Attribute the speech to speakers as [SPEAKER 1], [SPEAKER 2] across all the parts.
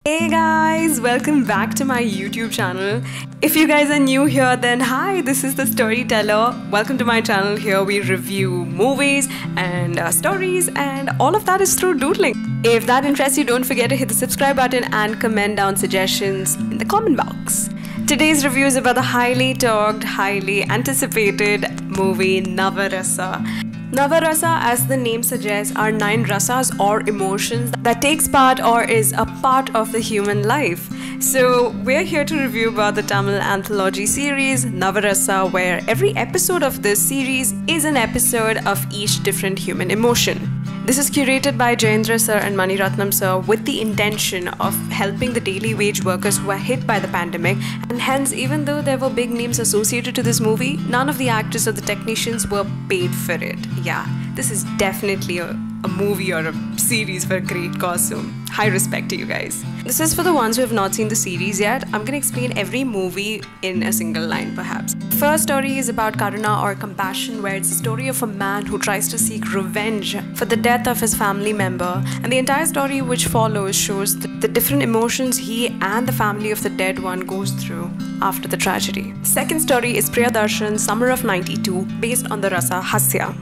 [SPEAKER 1] Hey guys, welcome back to my YouTube channel. If you guys are new here, then hi, this is the Storyteller. Welcome to my channel. Here we review movies and stories, and all of that is through doodling. If that interests you, don't forget to hit the subscribe button and comment down suggestions in the comment box. Today's review is about the highly talked, highly anticipated movie Navarasa. Navarasa, as the name suggests, are 9 rasas or emotions that takes part or is a part of the human life. So we're here to review about the Tamil anthology series Navarasa, where every episode of this series is an episode of each different human emotion. This is curated by Jayendra sir and Maniratnam sir with the intention of helping the daily wage workers who were hit by the pandemic, and hence, even though there were big names associated to this movie, none of the actors or the technicians were paid for it. Yeah, this is definitely a movie or a series for a great cause, so high respect to you guys. This is for the ones who have not seen the series yet. I'm gonna explain every movie in a single line perhaps. First story is about Karuna or compassion, where it's a story of a man who tries to seek revenge for the death of his family member, and the entire story which follows shows the different emotions he and the family of the dead one goes through after the tragedy. Second story is Priyadarshan, Summer of '92, based on the rasa Hasya.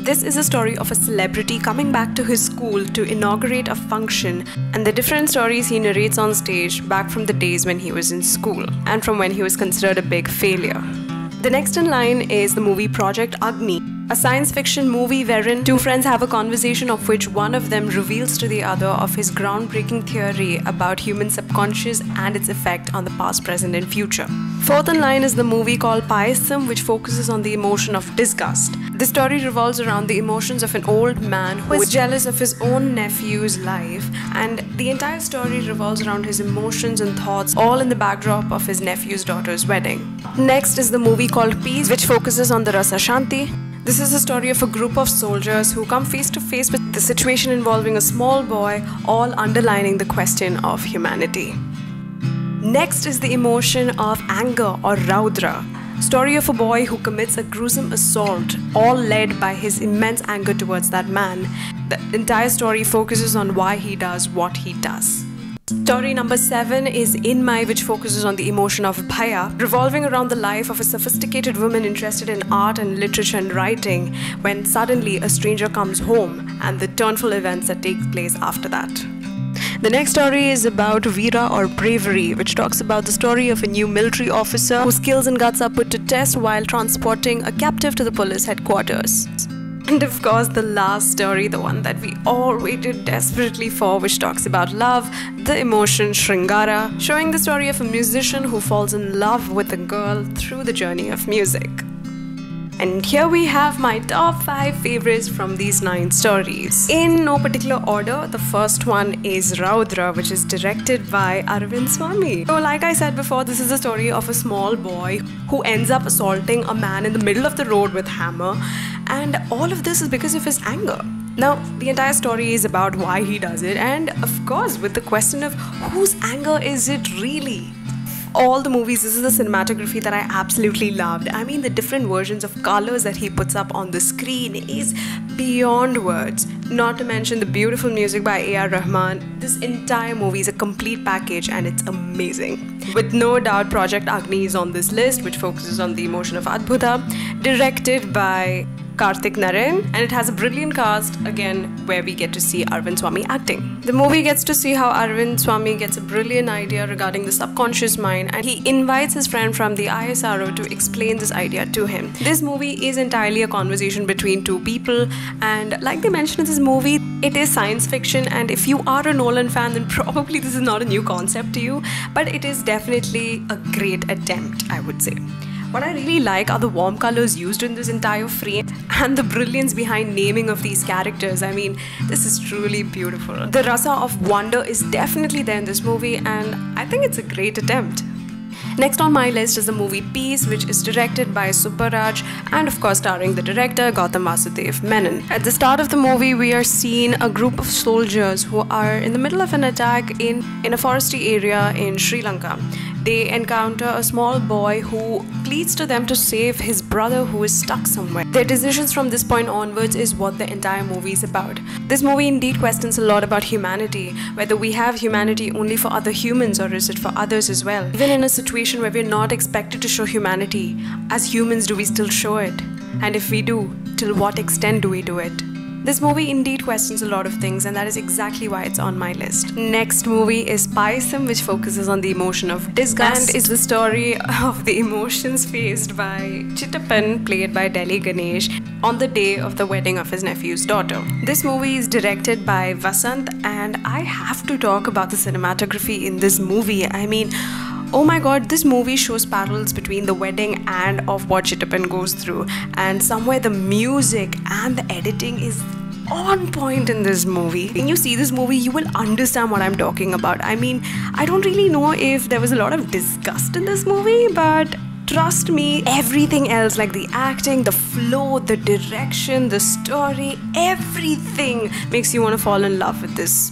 [SPEAKER 1] This is a story of a celebrity coming back to his school to inaugurate a function, and the different stories he narrates on stage back from the days when he was in school and from when he was considered a big failure. The next in line is the movie Project Agni, a science fiction movie wherein two friends have a conversation of which one of them reveals to the other of his groundbreaking theory about human subconscious and its effect on the past, present and future. Fourth in line is the movie called Payasam, which focuses on the emotion of disgust. The story revolves around the emotions of an old man who is jealous of his own nephew's life, and the entire story revolves around his emotions and thoughts, all in the backdrop of his nephew's daughter's wedding. Next is the movie called Peace, which focuses on the Rasa Shanti. This is the story of a group of soldiers who come face to face with the situation involving a small boy, all underlining the question of humanity. Next is the emotion of anger or Raudra, story of a boy who commits a gruesome assault, all led by his immense anger towards that man. The entire story focuses on why he does what he does. Story number 7 is In Mai, which focuses on the emotion of Bhaya, revolving around the life of a sophisticated woman interested in art and literature and writing, when suddenly a stranger comes home and the turnful events that take place after that. The next story is about Veera or Bravery, which talks about the story of a new military officer whose skills and guts are put to test while transporting a captive to the police headquarters. And of course, the last story, the one that we all waited desperately for, which talks about love, the emotion Shringara, showing the story of a musician who falls in love with a girl through the journey of music. And here we have my top 5 favorites from these 9 stories. In no particular order, the first one is Raudra, which is directed by Aravind Swamy. So like I said before, this is a story of a small boy who ends up assaulting a man in the middle of the road with a hammer, and all of this is because of his anger. Now, the entire story is about why he does it, and of course with the question of whose anger is it really? All the movies, this is the cinematography that I absolutely loved. I mean, the different versions of colors that he puts up on the screen is beyond words. Not to mention the beautiful music by A.R. Rahman. This entire movie is a complete package and it's amazing. With no doubt, Project Agni is on this list, which focuses on the emotion of Adbhuta, directed by Karthik Narayan, and it has a brilliant cast, again, where we get to see Aravind Swamy acting. The movie gets to see how Aravind Swamy gets a brilliant idea regarding the subconscious mind, and he invites his friend from the ISRO to explain this idea to him. This movie is entirely a conversation between two people, and like they mentioned in this movie, it is science fiction, and if you are a Nolan fan, then probably this is not a new concept to you, but it is definitely a great attempt, I would say. What I really like are the warm colors used in this entire frame and the brilliance behind naming of these characters. I mean, this is truly beautiful. The rasa of wonder is definitely there in this movie, and I think it's a great attempt. Next on my list is the movie Peace, which is directed by Subbaraj and of course starring the director Gautam Vasudev Menon. At the start of the movie, we are seeing a group of soldiers who are in the middle of an attack in a foresty area in Sri Lanka. They encounter a small boy who pleads to them to save his brother who is stuck somewhere. Their decisions from this point onwards is what the entire movie is about. This movie indeed questions a lot about humanity, whether we have humanity only for other humans or is it for others as well. Even in a situation where we're not expected to show humanity, as humans do we still show it? And if we do, till what extent do we do it? This movie indeed questions a lot of things, and that is exactly why it's on my list. Next movie is Payasam, which focuses on the emotion of disgust and is the story of the emotions faced by Chittappan, played by Delhi Ganesh, on the day of the wedding of his nephew's daughter. This movie is directed by Vasant, and I have to talk about the cinematography in this movie. I mean, oh my god, this movie shows parallels between the wedding and of what Chittappan goes through, and somewhere the music and the editing is on point in this movie. When you see this movie, you will understand what I'm talking about. I mean, I don't really know if there was a lot of disgust in this movie, but trust me, everything else like the acting, the flow, the direction, the story, everything makes you want to fall in love with this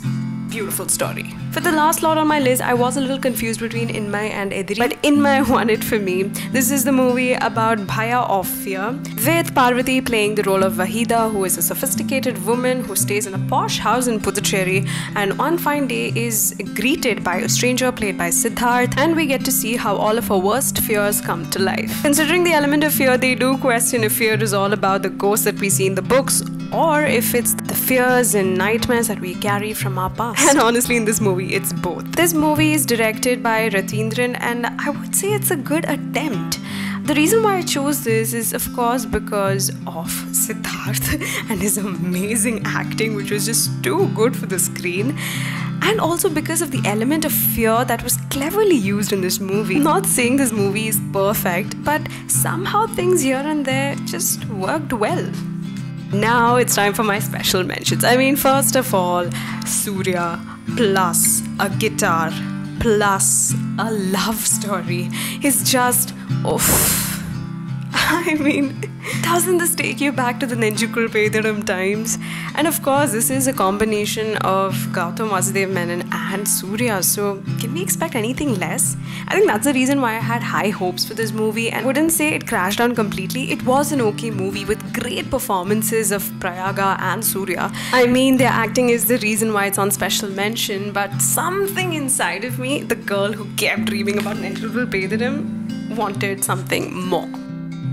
[SPEAKER 1] beautiful story. For the last slot on my list, I was a little confused between Inmay and Ediri, but Inmay won it for me. This is the movie about Bhaya of Fear, with Parvati playing the role of Vahida, who is a sophisticated woman who stays in a posh house in Puducherry, and one fine day is greeted by a stranger played by Siddharth, and we get to see how all of her worst fears come to life. Considering the element of fear, they do question if fear is all about the ghosts that we see in the books, or if it's the fears and nightmares that we carry from our past. And honestly, in this movie, it's both. This movie is directed by Ratindran, and I would say it's a good attempt. The reason why I chose this is of course because of Siddharth and his amazing acting, which was just too good for the screen, and also because of the element of fear that was cleverly used in this movie. Not saying this movie is perfect, but somehow things here and there just worked well. Now it's time for my special mentions. I mean, first of all, Surya plus a guitar plus a love story is just oof. I mean, doesn't this take you back to the Nenjukul Pedaram times? And of course, this is a combination of Gautam Vasudev Menon and Surya, so can we expect anything less? I think that's the reason why I had high hopes for this movie, and wouldn't say it crashed down completely. It was an okay movie with great performances of Prayaga and Surya. I mean, their acting is the reason why it's on special mention, but something inside of me, the girl who kept dreaming about Nenjukul Pedaram, wanted something more.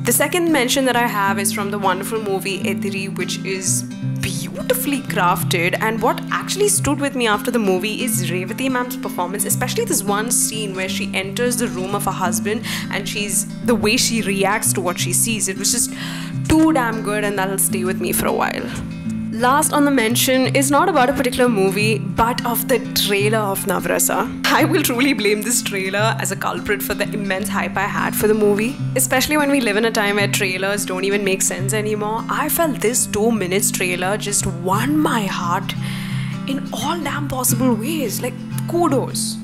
[SPEAKER 1] The second mention that I have is from the wonderful movie Ediri, which is beautifully crafted, and what actually stood with me after the movie is Revati ma'am's performance, especially this one scene where she enters the room of her husband and the way she reacts to what she sees. It was just too damn good, and that'll stay with me for a while. Last on the mention is not about a particular movie, but of the trailer of Navrasa. I will truly blame this trailer as a culprit for the immense hype I had for the movie. Especially when we live in a time where trailers don't even make sense anymore. I felt this 2 minutes trailer just won my heart in all damn possible ways. Like, kudos.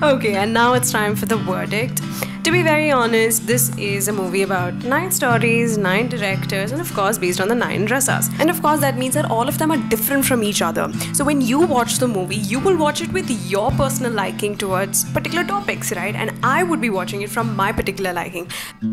[SPEAKER 1] Okay, and now it's time for the verdict. To be very honest, this is a movie about 9 stories, 9 directors, and of course based on the 9 rasas. And of course that means that all of them are different from each other. So when you watch the movie, you will watch it with your personal liking towards particular topics, right? And I would be watching it from my particular liking.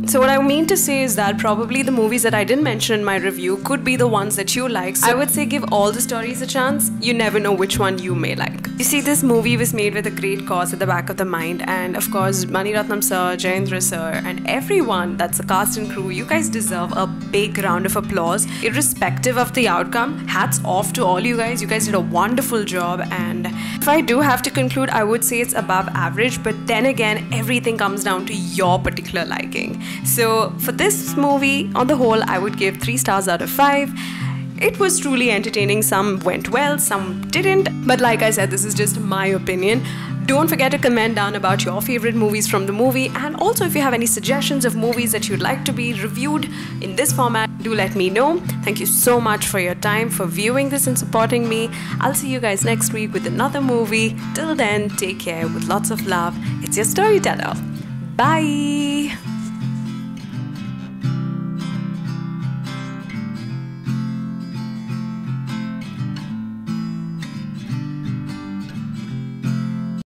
[SPEAKER 1] So what I mean to say is that probably the movies that I didn't mention in my review could be the ones that you like. So I would say give all the stories a chance. You never know which one you may like. You see, this movie was made with a great cause at the back of the mind, and of course Mani Ratnam sir, Jayendra sir, and everyone that's a cast and crew, you guys deserve a big round of applause. Irrespective of the outcome, hats off to all you guys. You guys did a wonderful job, and if I do have to conclude, I would say it's above average, but then again, everything comes down to your particular liking. So for this movie, on the whole, I would give 3 stars out of 5. It was truly entertaining. Some went well, some didn't, but like I said, this is just my opinion. Don't forget to comment down about your favorite movies from the movie, and also if you have any suggestions of movies that you'd like to be reviewed in this format, do let me know. Thank you so much for your time, for viewing this and supporting me. I'll see you guys next week with another movie. Till then, take care with lots of love. It's your storyteller. Bye.